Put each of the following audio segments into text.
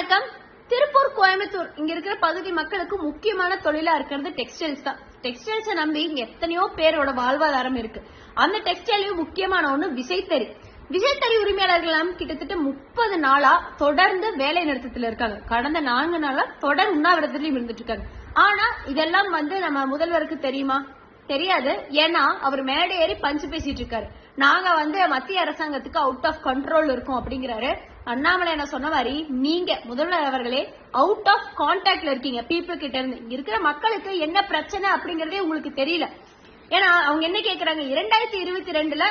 வணக்கம். திருப்பூர், கோயம்புத்தூர் இங்க இருக்கிற பகுதி மக்களுக்கு முக்கியமான தொழிலா இருக்கிறது டெக்ஸ்டைல்ஸ் தான். டெக்ஸ்டைல்ஸை நம்பி இங்க எத்தனையோ பேரோட வாழ்வாதாரம் இருக்கு. அந்த டெக்ஸ்டைலையும் முக்கியமான ஒண்ணு விசைத்தறி. விசைத்தறி உரிமையாளர்கள் கிட்டத்தட்ட 30 நாளா தொடர்ந்து வேலை நிறுத்தத்துல இருக்காங்க. கடந்த 4 நாளா தொடர் உண்ணாவிரதத்திலையும் இருந்துட்டு இருக்காங்க. ஆனா இதெல்லாம் நம்ம முதல்வருக்கு தெரியுமா? தெரியாது. ஏன்னா அவர் மேடை ஏறி பஞ்சு பேசிட்டு இருக்காரு. நாங்க மத்திய அரசாங்கத்துக்கு அவுட் ஆஃப் கண்ட்ரோல் இருக்கும் அப்படிங்கிறாரு. அண்ணாமலை என்ன சொன்ன மாதிரி நீங்க முதல்வர் அவர்களே அவுட் ஆஃப் கான்டாக்ட்ல இருக்கீங்க பீப்புள் கிட்ட இருந்து. இங்க இருக்கிற மக்களுக்கு என்ன பிரச்சனை அப்படிங்கறதே உங்களுக்கு தெரியல. ஏன்னா அவங்க என்ன கேக்குறாங்க, 2022ல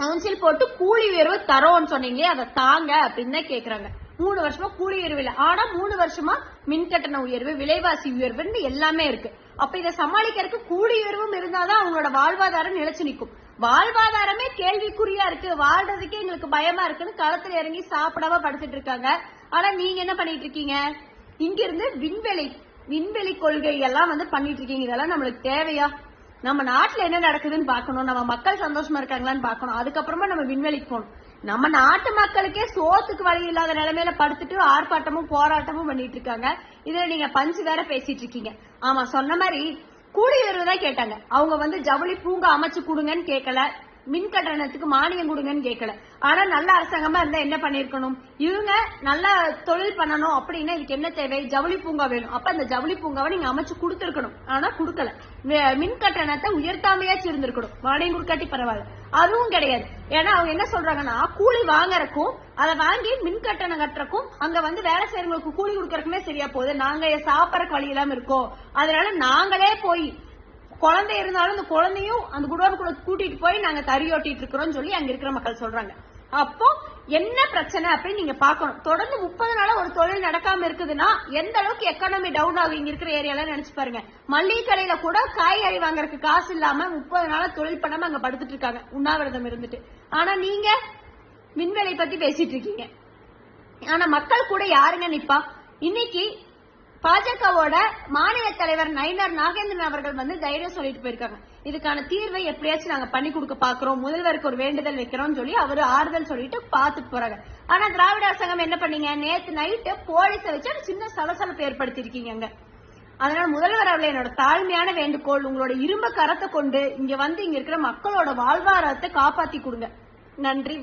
கவுன்சில் போட்டு கூலி உயர்வு தரோம்னு சொன்னீங்களே அதை தாங்க அப்படின்னு தான் கேக்குறாங்க. 3 வருஷமா கூலி உயர்வு இல்லை. ஆனா 3 வருஷமா மின்கட்டண உயர்வு, விலைவாசி உயர்வுன்னு எல்லாமே இருக்கு. அப்ப இதை சமாளிக்கிறதுக்கு கூலி உயர்வும் இருந்தாதான் அவங்களோட வாழ்வாதாரம் நிலைச்சு நிற்கும். வாழ்வாதாரமே கேள்விக்குறியா இருக்கு, வாழ்றதுக்கே எங்களுக்கு பயமா இருக்குன்னு களத்துல இறங்கி சாப்பிடாம படுத்துட்டு இருக்காங்க. ஆனா நீங்க என்ன பண்ணிட்டு இருக்கீங்க? இங்க இருந்து விண்வெளி கொள்கை எல்லாம் பண்ணிட்டு இருக்கீங்க. இதெல்லாம் நம்மளுக்கு தேவையா? நம்ம நாட்டுல என்ன நடக்குதுன்னு பாக்கணும், நம்ம மக்கள் சந்தோஷமா இருக்காங்களான்னு பாக்கணும். அதுக்கப்புறமா நம்ம விண்வெளிக்கு போகணும். நம்ம நாட்டு மக்களுக்கே சோத்துக்கு வழி இல்லாத நிலைமையில படுத்துட்டு ஆர்ப்பாட்டமும் போராட்டமும் பண்ணிட்டு இருக்காங்க. இதுல நீங்க பஞ்சு வேற பேசிட்டு இருக்கீங்க. ஆமா, சொன்ன மாதிரி கூலி உயர்வு தான் கேட்டாங்க. அவங்க ஜவுளி பூங்கா அமைச்சு கொடுங்கன்னு கேட்கல, மின் கட்டணத்துக்கு மானியம் கொடுங்கன்னு கேட்கல. ஆனா நல்ல அரசாங்கமா இருந்தா என்ன பண்ணிருக்கணும்? இவங்க நல்ல தொழில் பண்ணணும் அப்படின்னா இதுக்கு என்ன தேவை? ஜவுளி பூங்கா வேணும். அப்ப அந்த ஜவுளி பூங்காவை நீங்க அமைச்சு கொடுத்துருக்கணும். ஆனா கொடுக்கல. மின் கட்டணத்தை உயர்த்தாமையாச்சு இருந்திருக்கணும். மானியம் கொடுக்காட்டி பரவாயில்ல, அதுவும் கிடையாது. ஏன்னா அவங்க என்ன சொல்றாங்கன்னா, கூலி வாங்கறக்கும் அதை வாங்கி மின் கட்டணம் கட்டுறக்கும் அங்க வேலை செய்யறவங்களுக்கு கூலி கொடுக்கறக்குமே சரியா போகுது. நாங்க சாப்பிடறக்கு வழி இல்லாம இருக்கோம். அதனால நாங்களே போய் குழந்தை இருந்தாலும் அந்த குழந்தையும் அந்த குடோனுக்குள்ள கூட்டிட்டு போய் நாங்க தறியோட்டிட்டு இருக்கிறோம் சொல்லி அங்க இருக்கிற மக்கள் சொல்றாங்க. அப்போ என்ன பிரச்சனை அப்படின்னு நீங்க பாக்கணும். தொடர்ந்து 30 நாளா ஒரு தொழில் நடக்காம இருக்குதுன்னா எந்த அளவுக்கு எக்கானமி டவுன் ஆகும் இங்க இருக்கிற ஏரியால நினைச்சு பாருங்க. மல்லிகை கடையில கூட காய்கறி வாங்குறதுக்கு காசு இல்லாம 30 நாளா தொழில் பண்ணாம அங்க படுத்துட்டு இருக்காங்க உண்ணாவிரதம் இருந்துட்டு. ஆனா நீங்க விண்வெளி பத்தி பேசிட்டு இருக்கீங்க. ஆனா மக்கள் கூட யாருங்க நிப்பா? இன்னைக்கு பாஜகவோட மாநில தலைவர் நயினார் நாகேந்திரன் அவர்கள் தைரியம் சொல்லிட்டு போயிருக்காங்க. இதுக்கான தீர்வை எப்படியாச்சும் நாங்க பண்ணி கொடுக்க பாக்குறோம், முதல்வருக்கு ஒரு வேண்டுதல் வைக்கிறோம் சொல்லி அவரு ஆறுதல் சொல்லிட்டு பாத்துட்டு போறாங்க. ஆனா திராவிட அரசாங்கம் என்ன பண்ணீங்க? நேத்து நைட்டு போலீஸை வச்சு சின்ன சலசலப்பு ஏற்படுத்தி இருக்கீங்க. அதனால முதல்வர் அவர்கள் என்னோட தாழ்மையான வேண்டுகோள், உங்களோட இரும்பு கரத்தை கொண்டு இங்க இருக்கிற மக்களோட வாழ்வாதாரத்தை காப்பாத்தி கொடுங்க. நன்றி.